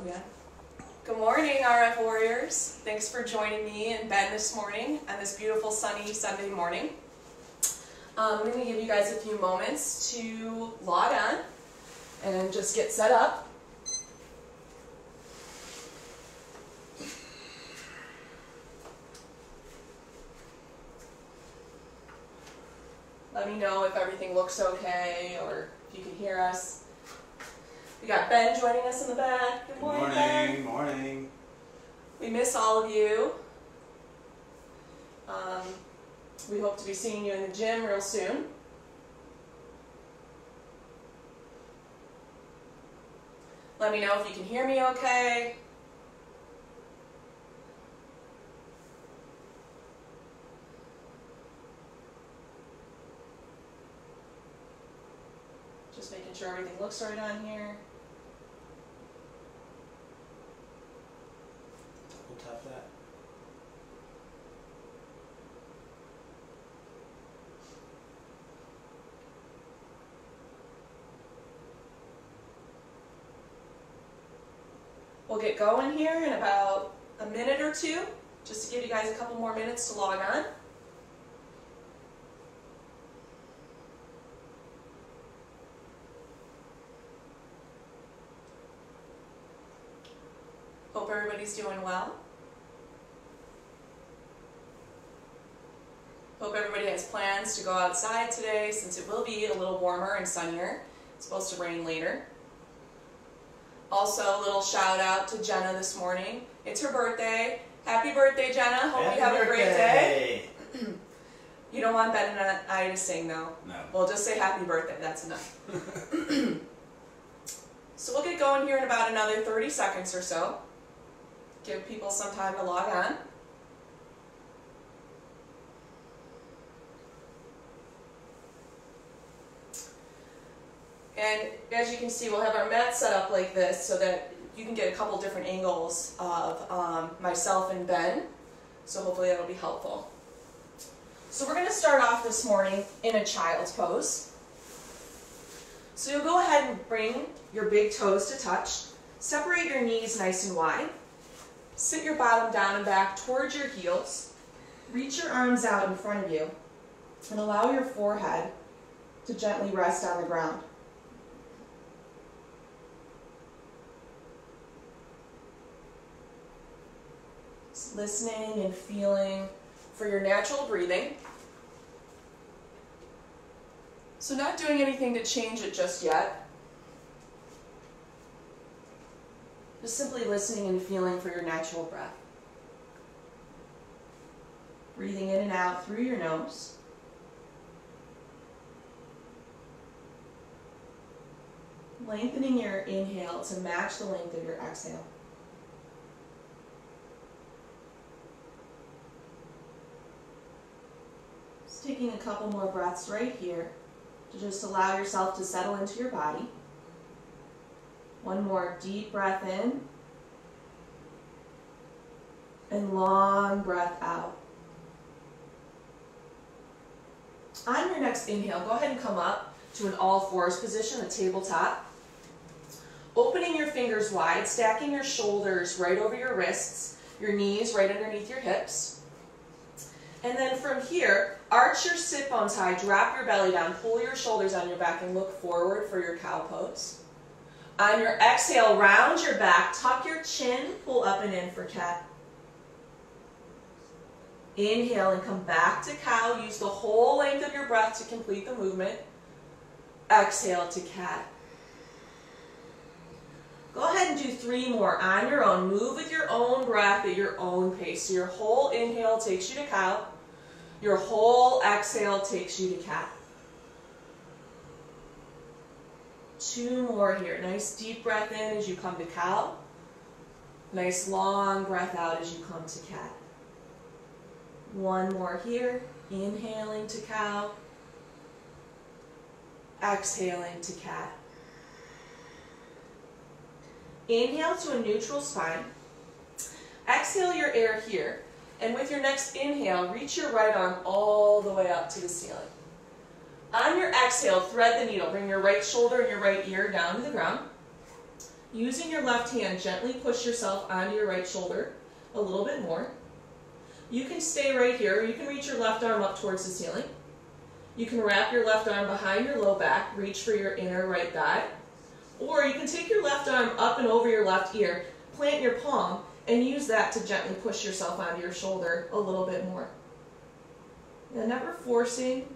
again. Good morning, RF Warriors. Thanks for joining me and Ben this morning on this beautiful sunny Sunday morning. I'm going to give you guys a few moments to log on and just get set up. Let me know if everything looks okay or if you can hear us. We got Ben joining us in the back. Good morning, Ben. Good morning. We miss all of you. We hope to be seeing you in the gym real soon. Let me know if you can hear me okay. Just making sure everything looks right on here. We'll tap that. We'll get going here in about a minute or two, just to give you guys a couple more minutes to log on. Hope everybody's doing well. Hope everybody has plans to go outside today since it will be a little warmer and sunnier. It's supposed to rain later. Also, a little shout out to Jenna this morning. It's her birthday. Happy birthday, Jenna. Hope you have a great day. You don't want Ben and I to sing, though? No. Well, just say happy birthday. That's enough. So we'll get going here in about another 30 seconds or so. Give people some time to log on. And as you can see, we'll have our mat set up like this so that you can get a couple different angles of myself and Ben. So hopefully that'll be helpful. So we're going to start off this morning in a child's pose. So you'll go ahead and bring your big toes to touch. Separate your knees nice and wide. Sit your bottom down and back towards your heels. Reach your arms out in front of you and allow your forehead to gently rest on the ground. Just listening and feeling for your natural breathing. So not doing anything to change it just yet. Just simply listening and feeling for your natural breath. Breathing in and out through your nose. Lengthening your inhale to match the length of your exhale. Just taking a couple more breaths right here to just allow yourself to settle into your body. One more deep breath in and long breath out. On your next inhale, go ahead and come up to an all-fours position, a tabletop. Opening your fingers wide, stacking your shoulders right over your wrists, your knees right underneath your hips. And then from here, arch your sit bones high, drop your belly down, pull your shoulders on your back, and look forward for your cow pose. On your exhale, round your back, tuck your chin, pull up and in for cat. Inhale and come back to cow. Use the whole length of your breath to complete the movement. Exhale to cat. Go ahead and do 3 more on your own. Move with your own breath at your own pace. So your whole inhale takes you to cow. Your whole exhale takes you to cat. 2 more here. Nice deep breath in as you come to cow. Nice long breath out as you come to cat. 1 more here. Inhaling to cow. Exhaling to cat. Inhale to a neutral spine. Exhale your air here. And with your next inhale, reach your right arm all the way up to the ceiling. On your exhale, thread the needle. Bring your right shoulder and your right ear down to the ground. Using your left hand, gently push yourself onto your right shoulder a little bit more. You can stay right here, or you can reach your left arm up towards the ceiling. You can wrap your left arm behind your low back, reach for your inner right thigh. Or you can take your left arm up and over your left ear, plant your palm, and use that to gently push yourself onto your shoulder a little bit more. Now, never forcing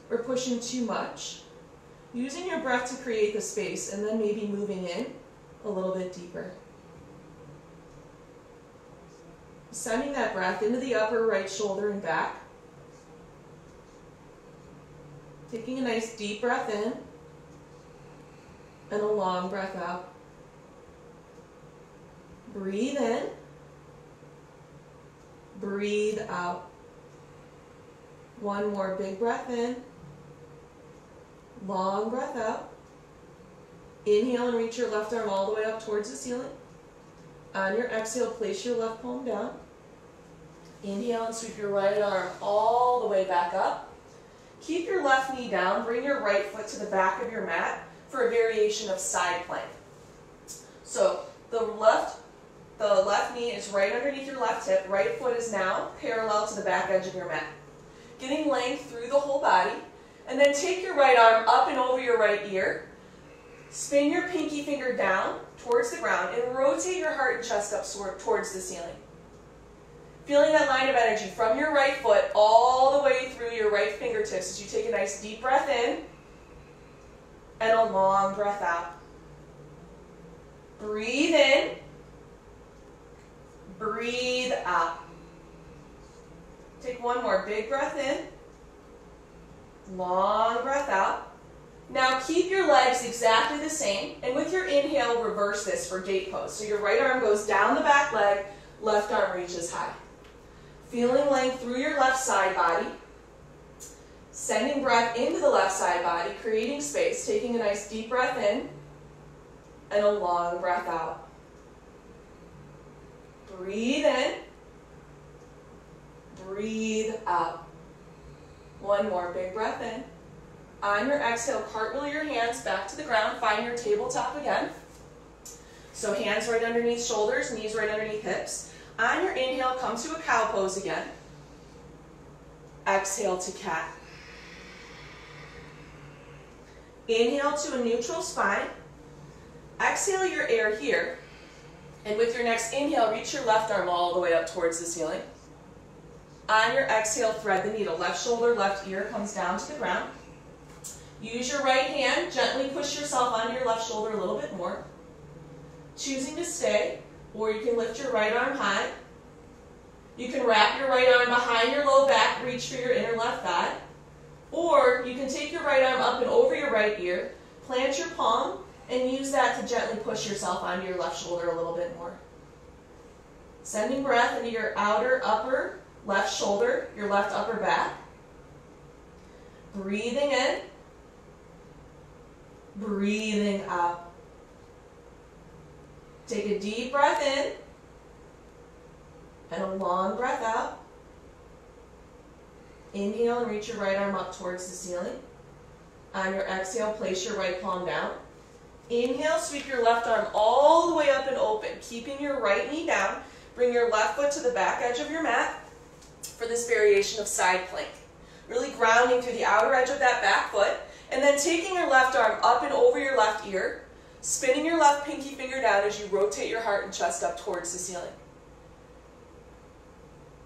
or pushing too much. Using your breath to create the space, and then maybe moving in a little bit deeper. Sending that breath into the upper right shoulder and back. Taking a nice deep breath in and a long breath out. Breathe in, breathe out. One more big breath in, long breath out. Inhale and reach your left arm all the way up towards the ceiling. On your exhale, place your left palm down. Inhale and sweep your right arm all the way back up. Keep your left knee down. Bring your right foot to the back of your mat for a variation of side plank. So the left knee is right underneath your left hip. Right foot is now parallel to the back edge of your mat. Getting length through the whole body. And then take your right arm up and over your right ear. Spin your pinky finger down towards the ground and rotate your heart and chest up towards the ceiling. Feeling that line of energy from your right foot all the way through your right fingertips as you take a nice deep breath in and a long breath out. Breathe in, breathe out. Take one more big breath in, long breath out. Now keep your legs exactly the same, and with your inhale, reverse this for gate pose. So your right arm goes down the back leg, left arm reaches high. Feeling length through your left side body. Sending breath into the left side body, creating space, taking a nice deep breath in, and a long breath out. Breathe in, breathe out. One more big breath in. On your exhale, cartwheel your hands back to the ground. Find your tabletop again. So hands right underneath shoulders, knees right underneath hips. On your inhale, come to a cow pose again. Exhale to cat. Inhale to a neutral spine. Exhale your air here. And with your next inhale, reach your left arm all the way up towards the ceiling. On your exhale, thread the needle. Left shoulder, left ear comes down to the ground. Use your right hand, gently push yourself onto your left shoulder a little bit more. Choosing to stay, or you can lift your right arm high. You can wrap your right arm behind your low back, reach for your inner left thigh. Or you can take your right arm up and over your right ear, plant your palm, and use that to gently push yourself onto your left shoulder a little bit more. Sending breath into your outer upper left shoulder, your left upper back. Breathing in. Breathing out. Take a deep breath in and a long breath out. Inhale and reach your right arm up towards the ceiling. On your exhale, place your right palm down. Inhale, sweep your left arm all the way up and open, keeping your right knee down. Bring your left foot to the back edge of your mat for this variation of side plank. Really grounding through the outer edge of that back foot. And then taking your left arm up and over your left ear, spinning your left pinky finger down as you rotate your heart and chest up towards the ceiling.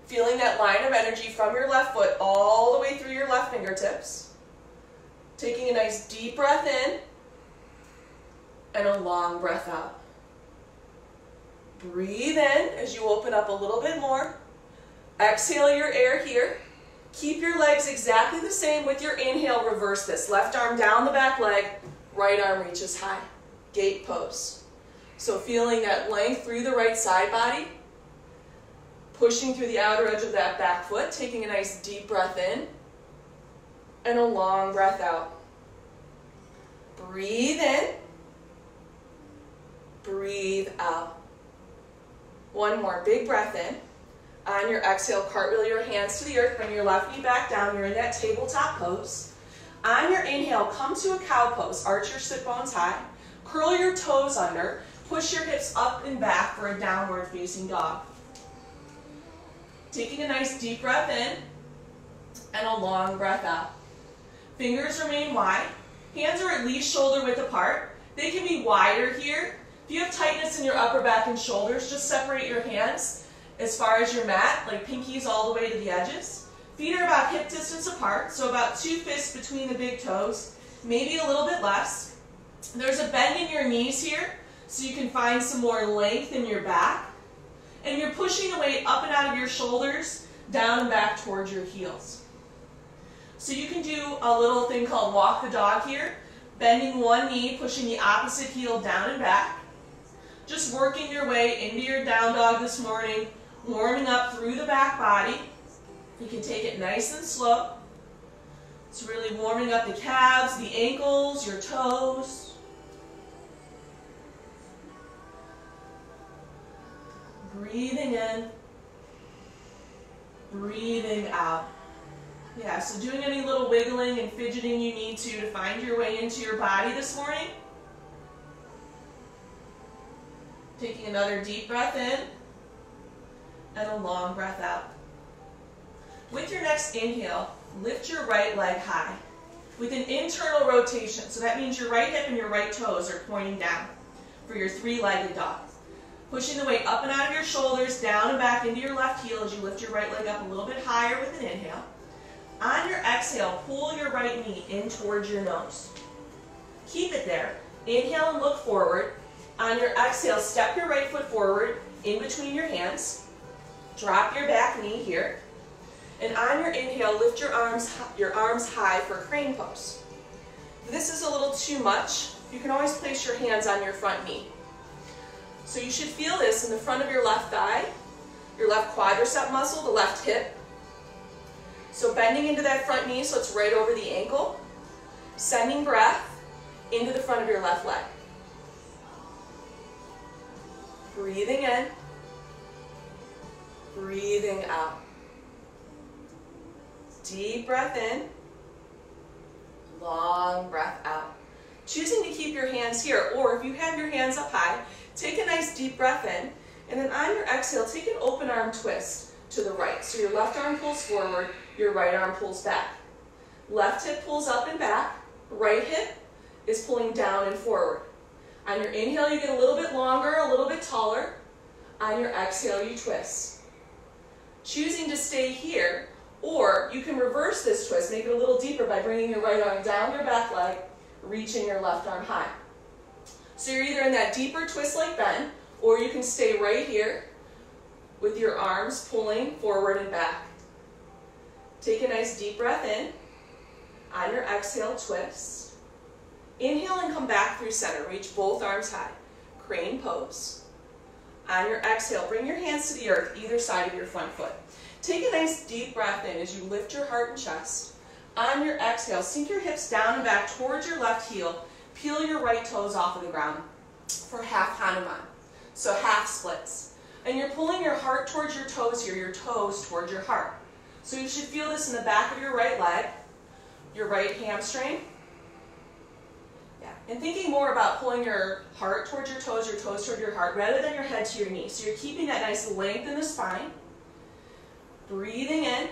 Feeling that line of energy from your left foot all the way through your left fingertips. Taking a nice deep breath in and a long breath out. Breathe in as you open up a little bit more. Exhale your air here. Keep your legs exactly the same. With your inhale, reverse this. Left arm down the back leg, right arm reaches high. Gate pose. So feeling that length through the right side body, pushing through the outer edge of that back foot, taking a nice deep breath in, and a long breath out. Breathe in, breathe out. One more big breath in. On your exhale, cartwheel your hands to the earth, bring your left knee back down. You're in that tabletop pose. On your inhale, come to a cow pose. Arch your sit bones high. Curl your toes under. push your hips up and back for a downward facing dog. Taking a nice deep breath in and a long breath out. Fingers remain wide. Hands are at least shoulder width apart. They can be wider here. If you have tightness in your upper back and shoulders, just separate your hands as far as your mat, like pinkies all the way to the edges. Feet are about hip distance apart, so about 2 fists between the big toes, maybe a little bit less. There's a bend in your knees here, so you can find some more length in your back. And you're pushing the weight up and out of your shoulders, down and back towards your heels. So you can do a little thing called walk the dog here, bending one knee, pushing the opposite heel down and back. Just working your way into your down dog this morning, warming up through the back body. You can take it nice and slow. It's really warming up the calves, the ankles, your toes. Breathing in, breathing out. Yeah, so doing any little wiggling and fidgeting you need to find your way into your body this morning. Taking another deep breath in and a long breath out. With your next inhale, lift your right leg high with an internal rotation. So that means your right hip and your right toes are pointing down for your three-legged dog. Pushing the weight up and out of your shoulders, down and back into your left heel as you lift your right leg up a little bit higher with an inhale. On your exhale, pull your right knee in towards your nose. Keep it there. Inhale and look forward. On your exhale, step your right foot forward in between your hands. Drop your back knee here. And on your inhale, lift your arms high for crane pose. If this is a little too much, you can always place your hands on your front knee. So you should feel this in the front of your left thigh, your left quadricep muscle, the left hip. So bending into that front knee so it's right over the ankle. Sending breath into the front of your left leg. Breathing in, breathing out. Deep breath in, long breath out. Choosing to keep your hands here, or if you have your hands up high, take a nice deep breath in, and then on your exhale, take an open arm twist to the right. So your left arm pulls forward, your right arm pulls back. Left hip pulls up and back, right hip is pulling down and forward. On your inhale, you get a little bit longer, a little bit taller. On your exhale, you twist. Choosing to stay here, or you can reverse this twist, make it a little deeper by bringing your right arm down your back leg, reaching your left arm high. So you're either in that deeper twist-like bend, or you can stay right here with your arms pulling forward and back. Take a nice deep breath in. On your exhale, twist. Inhale and come back through center. Reach both arms high. Crane pose. On your exhale, bring your hands to the earth, either side of your front foot. Take a nice deep breath in as you lift your heart and chest. On your exhale, sink your hips down and back towards your left heel. Peel your right toes off of the ground for half Hanuman. So half splits. And you're pulling your heart towards your toes here, your toes towards your heart. So you should feel this in the back of your right leg, your right hamstring. Yeah. And thinking more about pulling your heart towards your toes toward your heart, rather than your head to your knee. So you're keeping that nice length in the spine. Breathing in,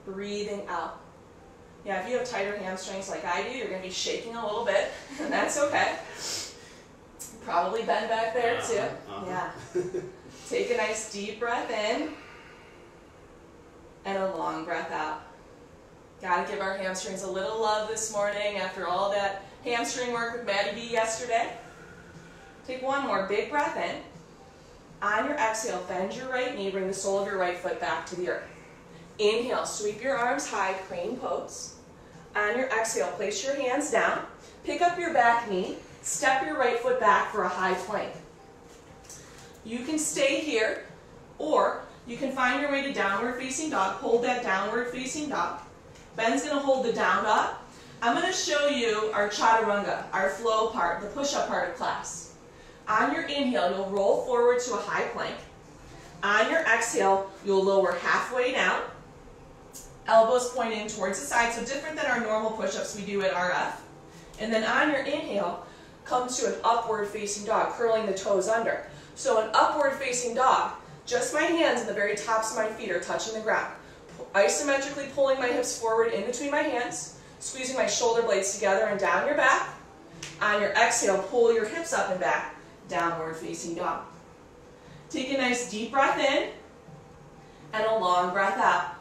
breathing out. Yeah, if you have tighter hamstrings like I do, you're going to be shaking a little bit, and that's okay. Probably bend back there too. Yeah. Take a nice deep breath in, and a long breath out. Got to give our hamstrings a little love this morning after all that hamstring work with Maddie B yesterday. Take one more big breath in. On your exhale, bend your right knee, bring the sole of your right foot back to the earth. Inhale, sweep your arms high, crane pose. On your exhale, place your hands down, pick up your back knee, step your right foot back for a high plank. You can stay here, or you can find your way to downward facing dog. Hold that downward facing dog. Ben's going to hold the down dog. I'm going to show you our chaturanga, our flow part, the push-up part of class. On your inhale, you'll roll forward to a high plank. On your exhale, you'll lower halfway down. Elbows pointing towards the side, so different than our normal push-ups we do at RF. And then on your inhale, come to an upward facing dog, curling the toes under. So an upward facing dog, just my hands and the very tops of my feet are touching the ground. Isometrically pulling my hips forward in between my hands, squeezing my shoulder blades together and down your back. On your exhale, pull your hips up and back, downward facing dog. Take a nice deep breath in and a long breath out.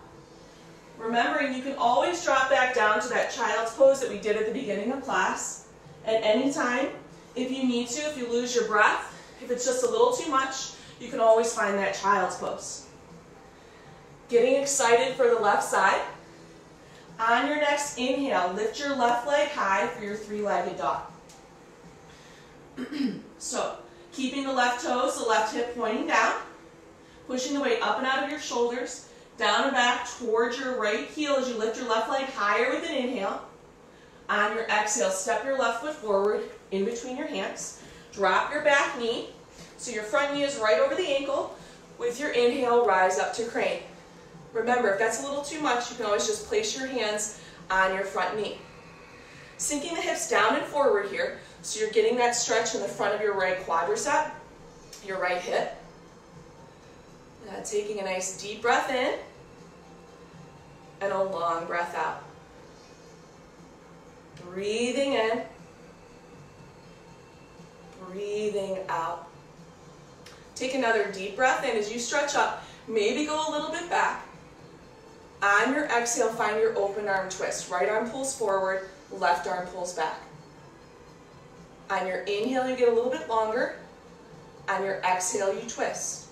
Remembering you can always drop back down to that child's pose that we did at the beginning of class at any time. If you need to, if you lose your breath, if it's just a little too much, you can always find that child's pose. Getting excited for the left side. On your next inhale, lift your left leg high for your three-legged dog. So, keeping the left toes, the left hip pointing down, pushing the weight up and out of your shoulders, down and back towards your right heel as you lift your left leg higher with an inhale. On your exhale, step your left foot forward in between your hands. Drop your back knee, so your front knee is right over the ankle. With your inhale, rise up to crane. Remember, if that's a little too much, you can always just place your hands on your front knee. Sinking the hips down and forward here, so you're getting that stretch in the front of your right quadricep, your right hip. Taking a nice deep breath in and a long breath out. Breathing in, breathing out. Take another deep breath in as you stretch up. Maybe go a little bit back. On your exhale, find your open arm twist. Right arm pulls forward, left arm pulls back. On your inhale, you get a little bit longer. On your exhale, you twist.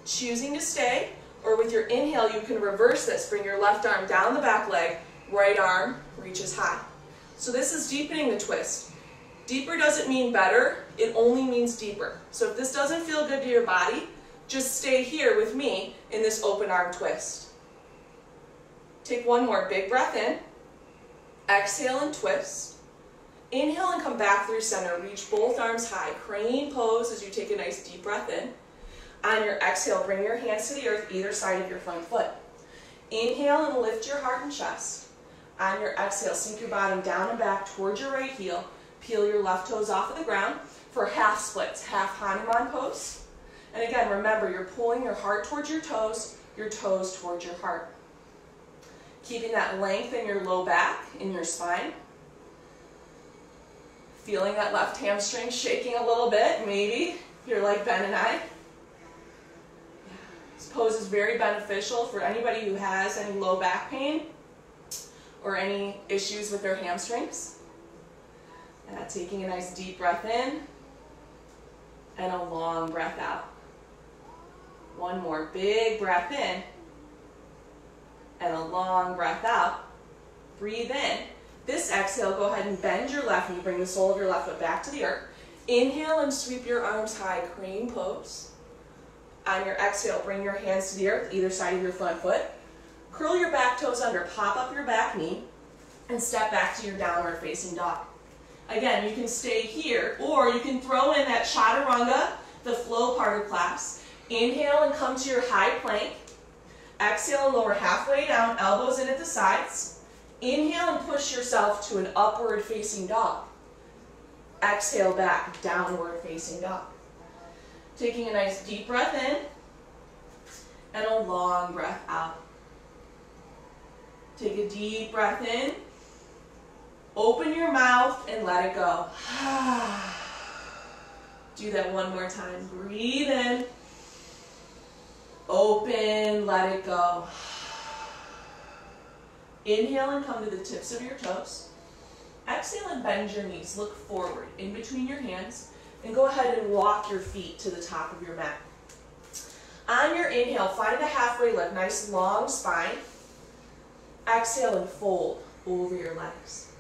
Choosing to stay, or with your inhale, you can reverse this. Bring your left arm down the back leg, right arm reaches high. So this is deepening the twist. Deeper doesn't mean better, it only means deeper. So if this doesn't feel good to your body, just stay here with me in this open arm twist. Take one more big breath in, exhale and twist. Inhale and come back through center, reach both arms high, crane pose as you take a nice deep breath in. On your exhale, bring your hands to the earth, either side of your front foot. Inhale and lift your heart and chest. On your exhale, sink your bottom down and back towards your right heel. Peel your left toes off of the ground for half splits, half Hanuman pose. And again, remember, you're pulling your heart towards your toes towards your heart. Keeping that length in your low back, in your spine. Feeling that left hamstring shaking a little bit, maybe, if you're like Ben and I. This pose is very beneficial for anybody who has any low back pain or any issues with their hamstrings. Taking a nice deep breath in and a long breath out. One more big breath in and a long breath out. Breathe in. This exhale, go ahead and bend your left knee, bring the sole of your left foot back to the earth. Inhale and sweep your arms high, crane pose. On your exhale, bring your hands to the earth, either side of your front foot. Curl your back toes under, pop up your back knee, and step back to your downward facing dog. Again, you can stay here, or you can throw in that chaturanga, the flow part of class. Inhale and come to your high plank. Exhale and lower halfway down, elbows in at the sides. Inhale and push yourself to an upward facing dog. Exhale back, downward facing dog. Taking a nice deep breath in and a long breath out. Take a deep breath in. Open your mouth and let it go. Do that one more time. Breathe in. Open, let it go. Inhale and come to the tips of your toes. Exhale and bend your knees. Look forward in between your hands and go ahead and walk your feet to the top of your mat. On your inhale, find a halfway lift, nice long spine. Exhale and fold over your legs.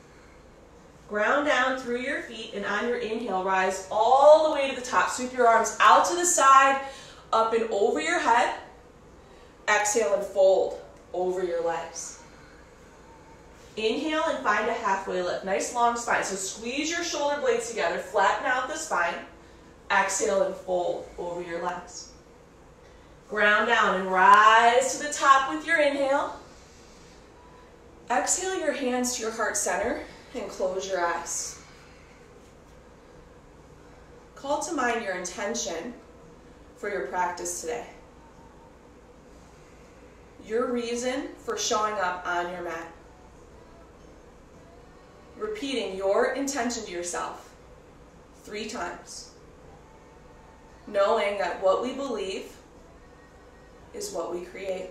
Ground down through your feet, and on your inhale, rise all the way to the top. Sweep your arms out to the side, up and over your head. Exhale and fold over your legs. Inhale and find a halfway lift. Nice long spine. So squeeze your shoulder blades together, flatten out the spine. Exhale and fold over your legs. Ground down and rise to the top with your inhale. Exhale your hands to your heart center and close your eyes. call to mind your intention for your practice today. Your reason for showing up on your mat. Repeating your intention to yourself 3 times. Knowing that what we believe is what we create.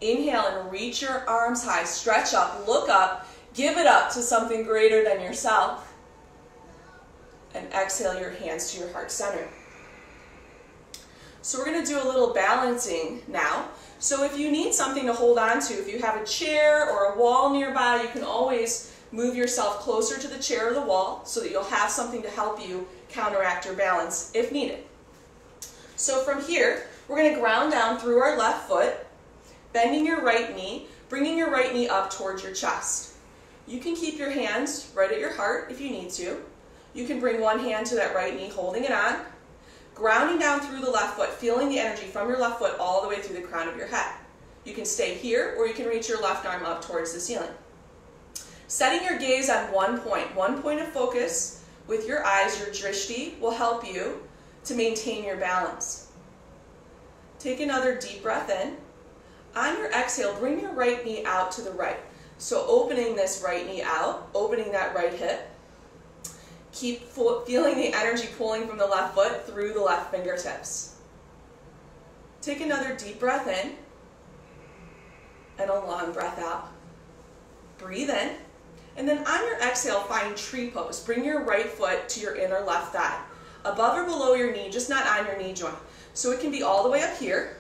Inhale and reach your arms high. Stretch up, look up, give it up to something greater than yourself. And exhale your hands to your heart center. So we're going to do a little balancing now. So if you need something to hold on to, if you have a chair or a wall nearby, you can always move yourself closer to the chair or the wall so that you'll have something to help you counteract your balance if needed. So from here, we're going to ground down through our left foot, bending your right knee, bringing your right knee up towards your chest. You can keep your hands right at your heart if you need to. You can bring one hand to that right knee, holding it on, grounding down through the left foot, feeling the energy from your left foot all the way through the crown of your head. You can stay here, or you can reach your left arm up towards the ceiling. Setting your gaze on one point of focus with your eyes, your drishti, will help you to maintain your balance. Take another deep breath in. On your exhale, bring your right knee out to the right. So opening this right knee out, opening that right hip. Keep feeling the energy pulling from the left foot through the left fingertips. Take another deep breath in and a long breath out. Breathe in, and then on your exhale, find tree pose. Bring your right foot to your inner left thigh, above or below your knee, just not on your knee joint. So it can be all the way up here.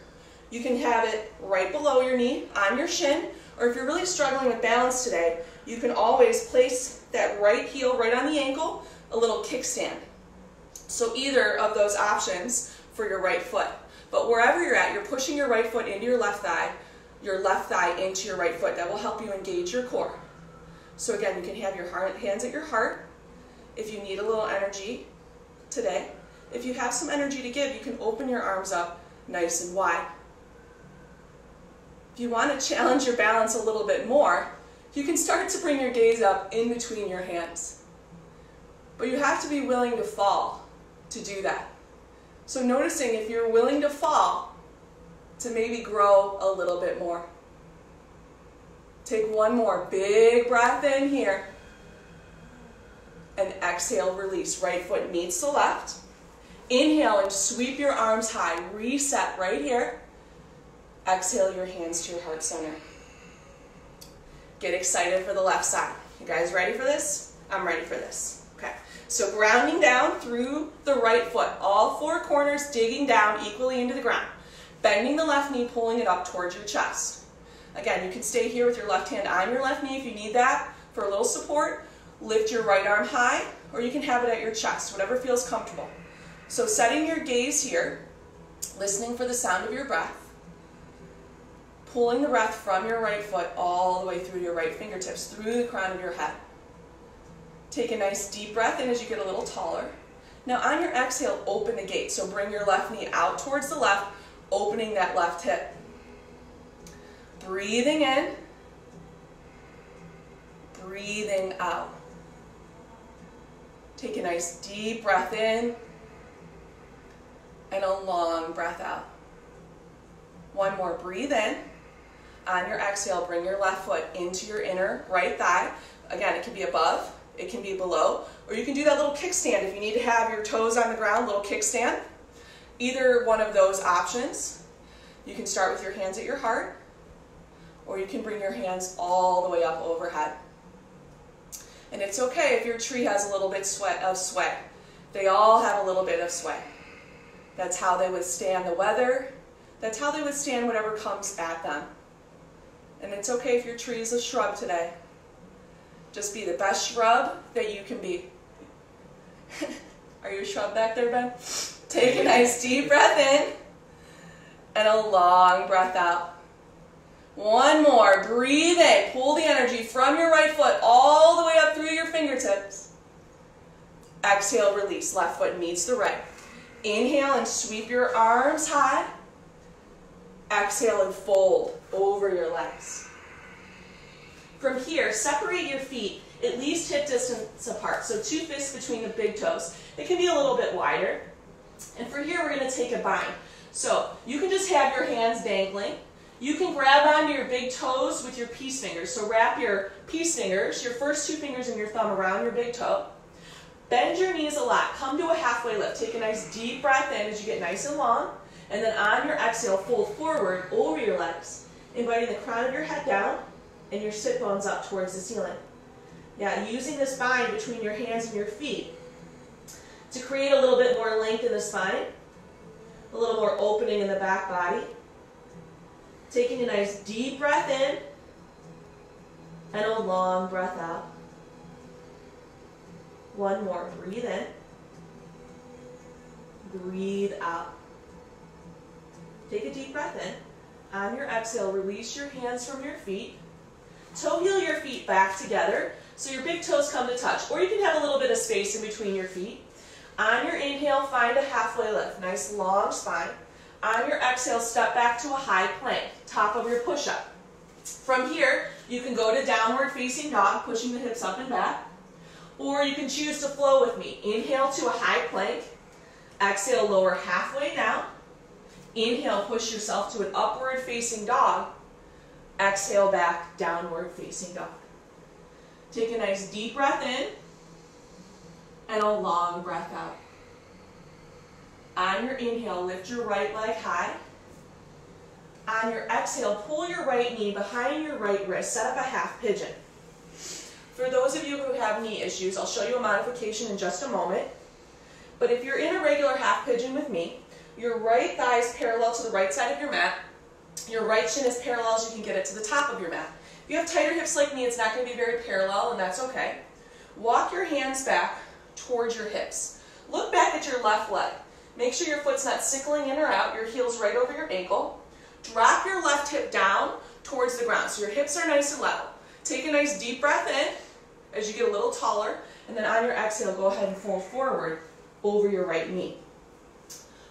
You can have it right below your knee, on your shin, or if you're really struggling with balance today, you can always place that right heel right on the ankle, a little kickstand. So either of those options for your right foot. But wherever you're at, you're pushing your right foot into your left thigh into your right foot. That will help you engage your core. So again, you can have your hands at your heart if you need a little energy today. If you have some energy to give, you can open your arms up nice and wide. If you want to challenge your balance a little bit more, you can start to bring your gaze up in between your hands. But you have to be willing to fall to do that. So noticing if you're willing to fall, to maybe grow a little bit more. Take one more big breath in here. And exhale, release. Right foot meets the left. Inhale and sweep your arms high. Reset right here. Exhale your hands to your heart center. Get excited for the left side. You guys ready for this? I'm ready for this. Okay. So grounding down through the right foot. All 4 corners digging down equally into the ground. Bending the left knee, pulling it up towards your chest. Again, you can stay here with your left hand on your left knee if you need that for a little support. Lift your right arm high, or you can have it at your chest, whatever feels comfortable. So setting your gaze here, listening for the sound of your breath, pulling the breath from your right foot all the way through your right fingertips, through the crown of your head. Take a nice deep breath in as you get a little taller. Now on your exhale, open the gate. So bring your left knee out towards the left, opening that left hip. Breathing in, breathing out. Take a nice deep breath in and a long breath out. One more, breathe in. On your exhale, bring your left foot into your inner right thigh. Again, it can be above, it can be below, or you can do that little kickstand if you need to have your toes on the ground, little kickstand. Either one of those options. You can start with your hands at your heart, or you can bring your hands all the way up overhead. And it's okay if your tree has a little bit of sway. They all have a little bit of sway. That's how they withstand the weather. That's how they withstand whatever comes at them. And it's okay if your tree is a shrub today. Just be the best shrub that you can be. Are you a shrub back there, Ben? Take a nice deep breath in and a long breath out. One more. Breathe in. Pull the energy from your right foot all the way up through your fingertips. Exhale, release. Left foot meets the right. Inhale and sweep your arms high. Exhale and fold over your legs. From here, separate your feet at least hip distance apart. So 2 fists between the big toes. It can be a little bit wider. And for here, we're going to take a bind. So you can just have your hands dangling. You can grab onto your big toes with your peace fingers. So wrap your peace fingers, your first 2 fingers and your thumb around your big toe. Bend your knees a lot. Come to a halfway lift. Take a nice deep breath in as you get nice and long. And then on your exhale, fold forward over your legs, inviting the crown of your head down and your sit bones up towards the ceiling. Yeah, using this bind between your hands and your feet to create a little bit more length in the spine, a little more opening in the back body. Taking a nice deep breath in and a long breath out. One more. Breathe in. Breathe out. Take a deep breath in. On your exhale, release your hands from your feet. Toe heel your feet back together so your big toes come to touch. Or you can have a little bit of space in between your feet. On your inhale, find a halfway lift. Nice long spine. On your exhale, step back to a high plank, top of your push-up. From here, you can go to downward facing dog, pushing the hips up and back. Or you can choose to flow with me. Inhale to a high plank. Exhale, lower halfway down. Inhale, push yourself to an upward facing dog. Exhale back, downward facing dog. Take a nice deep breath in and a long breath out. On your inhale, lift your right leg high. On your exhale, pull your right knee behind your right wrist. Set up a half pigeon. For those of you who have knee issues, I'll show you a modification in just a moment. But if you're in a regular half pigeon with me, your right thigh is parallel to the right side of your mat. Your right shin is parallel as you can get it to the top of your mat. If you have tighter hips like me, it's not going to be very parallel, and that's okay. Walk your hands back towards your hips. Look back at your left leg. Make sure your foot's not sickling in or out. Your heel's right over your ankle. Drop your left hip down towards the ground so your hips are nice and level. Take a nice deep breath in as you get a little taller, and then on your exhale, go ahead and fold forward over your right knee.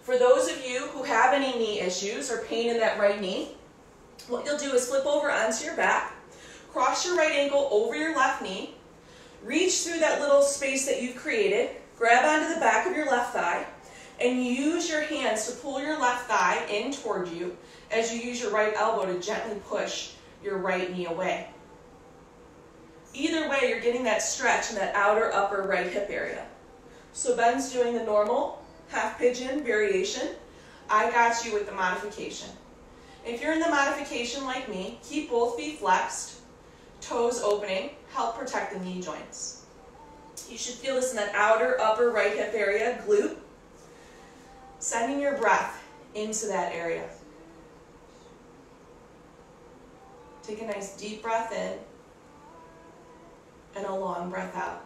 For those of you who have any knee issues or pain in that right knee, what you'll do is flip over onto your back, cross your right ankle over your left knee, reach through that little space that you've created, grab onto the back of your left thigh, and use your hands to pull your left thigh in toward you as you use your right elbow to gently push your right knee away. Either way, you're getting that stretch in that outer upper right hip area. So Ben's doing the normal half pigeon variation. I got you with the modification. If you're in the modification like me, keep both feet flexed, toes opening, help protect the knee joints. You should feel this in that outer upper right hip area, glute. Sending your breath into that area. Take a nice deep breath in and a long breath out.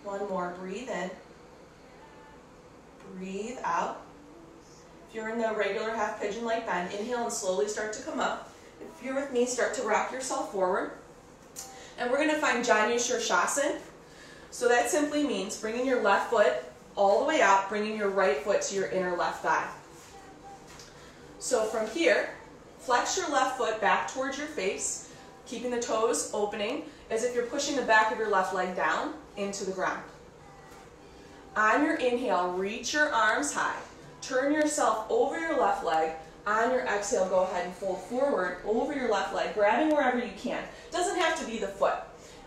One more. Breathe in. Breathe out. If you're in the regular half pigeon like Ben, inhale and slowly start to come up. If you're with me, start to rock yourself forward. And we're going to find Janu Shirshasana. So that simply means bringing your left foot all the way out, bringing your right foot to your inner left thigh. So from here, flex your left foot back towards your face, keeping the toes opening as if you're pushing the back of your left leg down into the ground. On your inhale, reach your arms high. Turn yourself over your left leg. On your exhale, go ahead and fold forward over your left leg, grabbing wherever you can. It doesn't have to be the foot.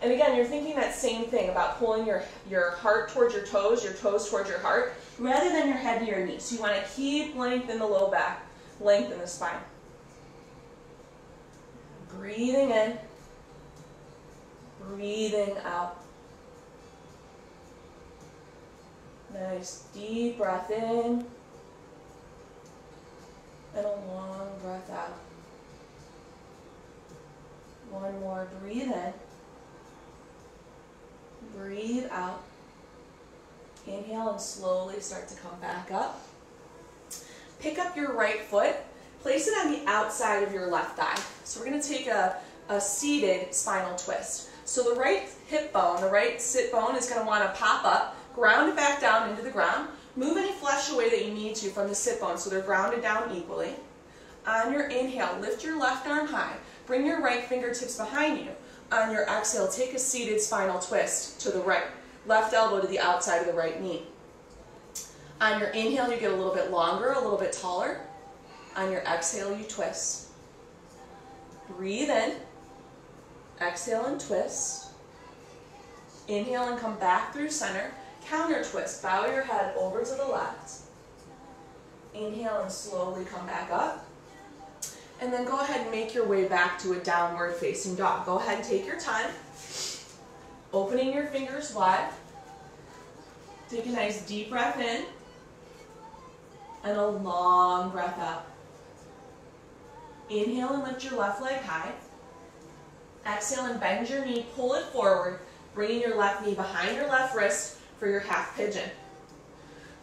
And again, you're thinking that same thing about pulling your heart towards your toes towards your heart, rather than your head to your knees. So you want to keep length in the low back, length in the spine. Breathing in, breathing out. Nice deep breath in, and a long breath out. One more. Breathe in. Breathe out. Inhale and slowly start to come back up. Pick up your right foot. Place it on the outside of your left thigh. So we're going to take a seated spinal twist. So the right hip bone, the right sit bone is going to want to pop up, ground it back down into the ground. Move any flesh away that you need to from the sit bone so they're grounded down equally. On your inhale, lift your left arm high. Bring your right fingertips behind you. On your exhale, take a seated spinal twist to the right. Left elbow to the outside of the right knee. On your inhale, you get a little bit longer, a little bit taller. On your exhale, you twist. Breathe in. Exhale and twist. Inhale and come back through center. Counter twist. Bow your head over to the left. Inhale and slowly come back up. And then go ahead and make your way back to a downward facing dog. Go ahead and take your time. Opening your fingers wide. Take a nice deep breath in. And a long breath out. Inhale and lift your left leg high. Exhale and bend your knee, pull it forward, bringing your left knee behind your left wrist for your half pigeon.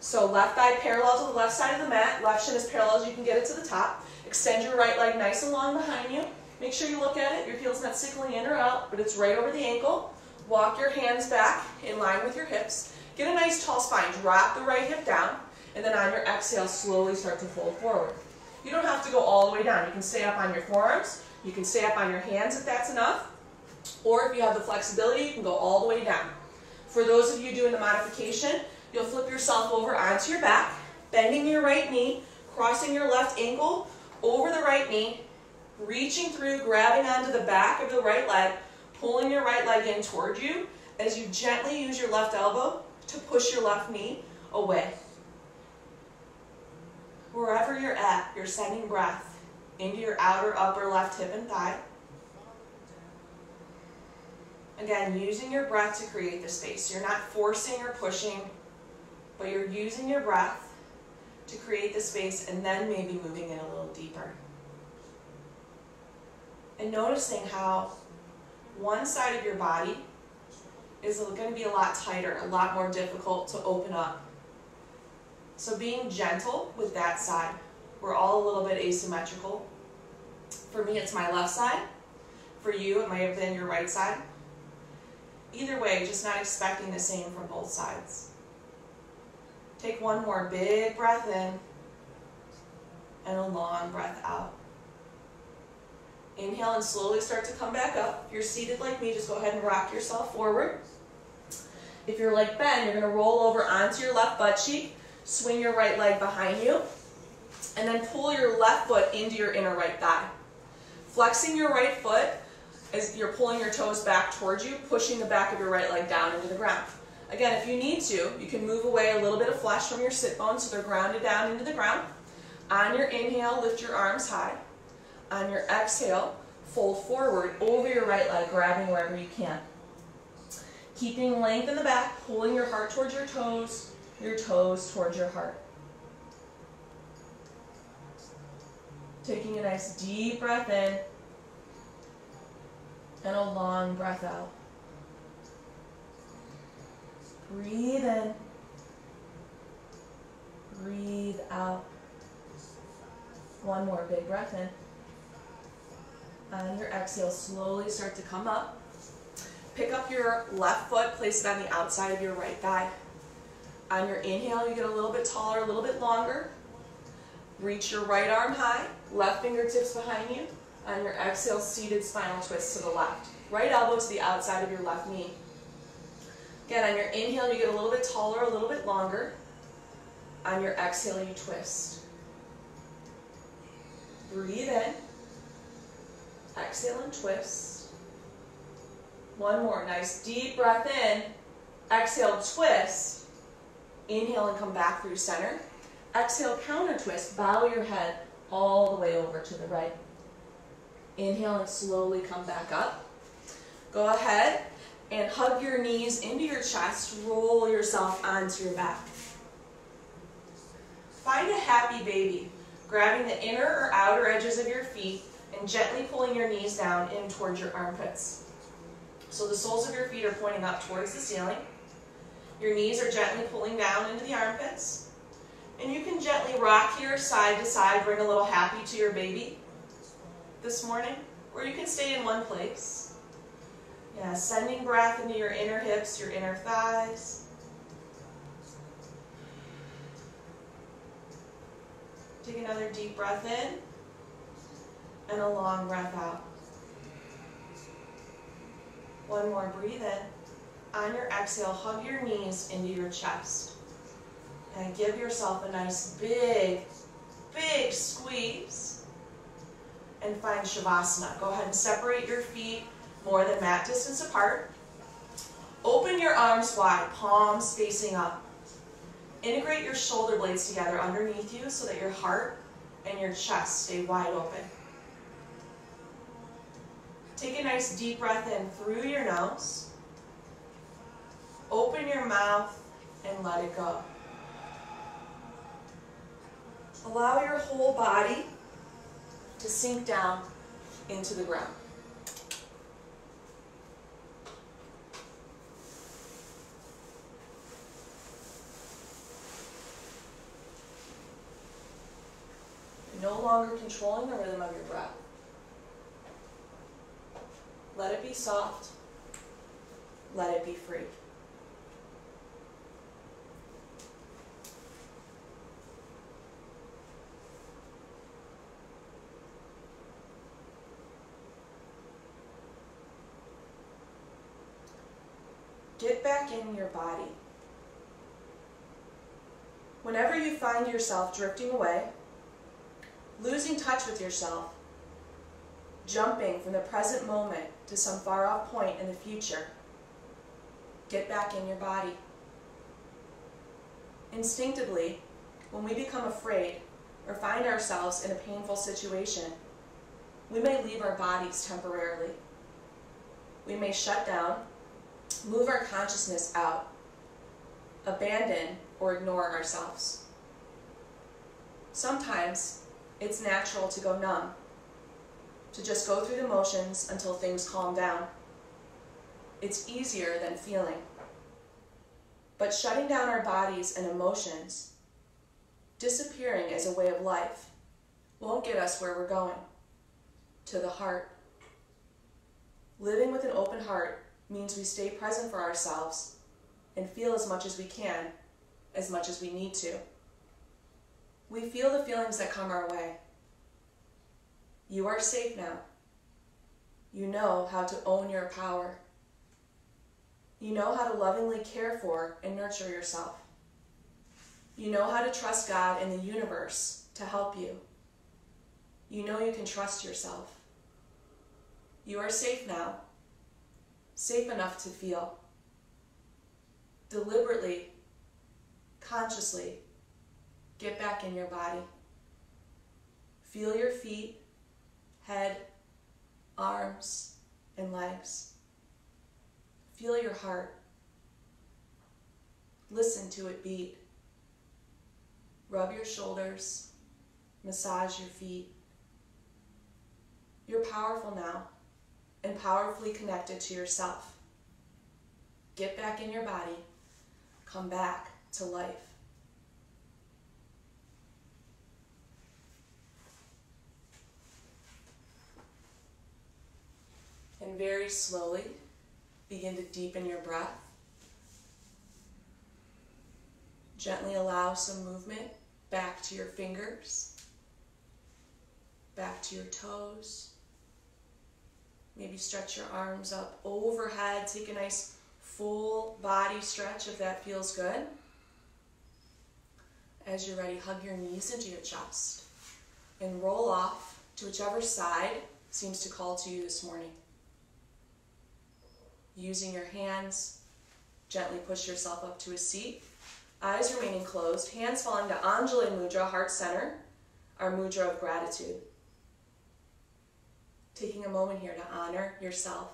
So left thigh parallel to the left side of the mat, left shin as parallel as you can get it to the top. Extend your right leg nice and long behind you. Make sure you look at it, your heel's not sickling in or out, but it's right over the ankle. Walk your hands back in line with your hips. Get a nice tall spine, drop the right hip down, and then on your exhale, slowly start to fold forward. You don't have to go all the way down. You can stay up on your forearms, you can stay up on your hands if that's enough, or if you have the flexibility, you can go all the way down. For those of you doing the modification, you'll flip yourself over onto your back, bending your right knee, crossing your left ankle over the right knee, reaching through, grabbing onto the back of the right leg, pulling your right leg in toward you as you gently use your left elbow to push your left knee away. Wherever you're at, you're sending breath into your outer upper left hip and thigh. Again, using your breath to create the space. You're not forcing or pushing, but you're using your breath to create the space and then maybe moving in a little deeper. And noticing how one side of your body is going to be a lot tighter, a lot more difficult to open up. So being gentle with that side. We're all a little bit asymmetrical. For me, it's my left side. For you, it might have been your right side. Either way, just not expecting the same from both sides. Take one more big breath in and a long breath out. Inhale and slowly start to come back up. If you're seated like me, just go ahead and rock yourself forward. If you're like Ben, you're going to roll over onto your left butt cheek, swing your right leg behind you, and then pull your left foot into your inner right thigh. Flexing your right foot as you're pulling your toes back towards you, pushing the back of your right leg down into the ground. Again, if you need to, you can move away a little bit of flesh from your sit bones so they're grounded down into the ground. On your inhale, lift your arms high. On your exhale, fold forward over your right leg, grabbing wherever you can. Keeping length in the back, pulling your heart towards your toes towards your heart. Taking a nice deep breath in and a long breath out. Breathe in. Breathe out. One more big breath in. On your exhale, slowly start to come up. Pick up your left foot, place it on the outside of your right thigh. On your inhale, you get a little bit taller, a little bit longer. Reach your right arm high, left fingertips behind you. On your exhale, seated spinal twist to the left. Right elbow to the outside of your left knee. Again, on your inhale, you get a little bit taller, a little bit longer. On your exhale, you twist. Breathe in. Exhale and twist. One more. Nice deep breath in. Exhale, twist. Inhale and come back through center. Exhale, counter twist. Bow your head all the way over to the right. Inhale and slowly come back up. Go ahead and hug your knees into your chest. Roll yourself onto your back. Find a happy baby, grabbing the inner or outer edges of your feet and gently pulling your knees down in towards your armpits. So the soles of your feet are pointing up towards the ceiling. Your knees are gently pulling down into the armpits. And you can gently rock here side to side, bring a little happy to your baby this morning, or you can stay in one place. Yeah, sending breath into your inner hips, your inner thighs. Take another deep breath in and a long breath out. One more, breathe in. On your exhale, hug your knees into your chest. And give yourself a nice big squeeze. And find Shavasana. Go ahead and separate your feet more than mat distance apart. Open your arms wide, palms facing up. Integrate your shoulder blades together underneath you so that your heart and your chest stay wide open. Take a nice deep breath in through your nose. Open your mouth and let it go. Allow your whole body to sink down into the ground. You're no longer controlling the rhythm of your breath. Let it be soft. Let it be free. Get back in your body. Whenever you find yourself drifting away, losing touch with yourself, jumping from the present moment to some far-off point in the future, get back in your body. Instinctively, when we become afraid or find ourselves in a painful situation, we may leave our bodies temporarily. We may shut down, move our consciousness out, abandon or ignore ourselves. Sometimes it's natural to go numb, to just go through the motions until things calm down. It's easier than feeling. But shutting down our bodies and emotions, disappearing as a way of life, won't get us where we're going, to the heart. Living with an open heart means we stay present for ourselves and feel as much as we can, as much as we need to. We feel the feelings that come our way. You are safe now. You know how to own your power. You know how to lovingly care for and nurture yourself. You know how to trust God and the universe to help you. You know you can trust yourself. You are safe now. Safe enough to feel. Deliberately, consciously, get back in your body. Feel your feet, head, arms, and legs. Feel your heart. Listen to it beat. Rub your shoulders, massage your feet. You're powerful now and powerfully connected to yourself. Get back in your body. Come back to life. And very slowly, begin to deepen your breath. Gently allow some movement back to your fingers, back to your toes. Maybe stretch your arms up overhead. Take a nice full body stretch if that feels good. As you're ready, hug your knees into your chest and roll off to whichever side seems to call to you this morning. Using your hands, gently push yourself up to a seat. Eyes remaining closed, hands falling to Anjali Mudra, heart center, our mudra of gratitude. Taking a moment here to honor yourself.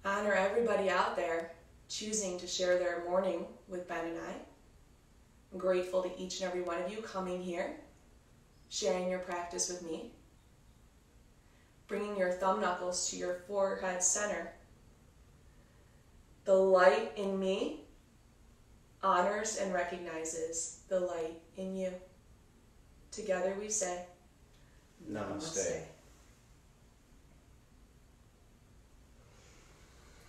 Honor everybody out there choosing to share their morning with Ben and I. I'm grateful to each and every one of you coming here, sharing your practice with me. Bringing your thumb knuckles to your forehead center. The light in me honors and recognizes the light in you. Together we say, Namaste.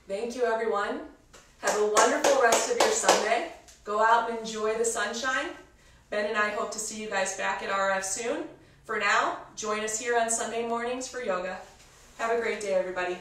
Thank you, everyone. Have a wonderful rest of your Sunday. Go out and enjoy the sunshine. Ben and I hope to see you guys back at RF soon. For now, join us here on Sunday mornings for yoga. Have a great day, everybody.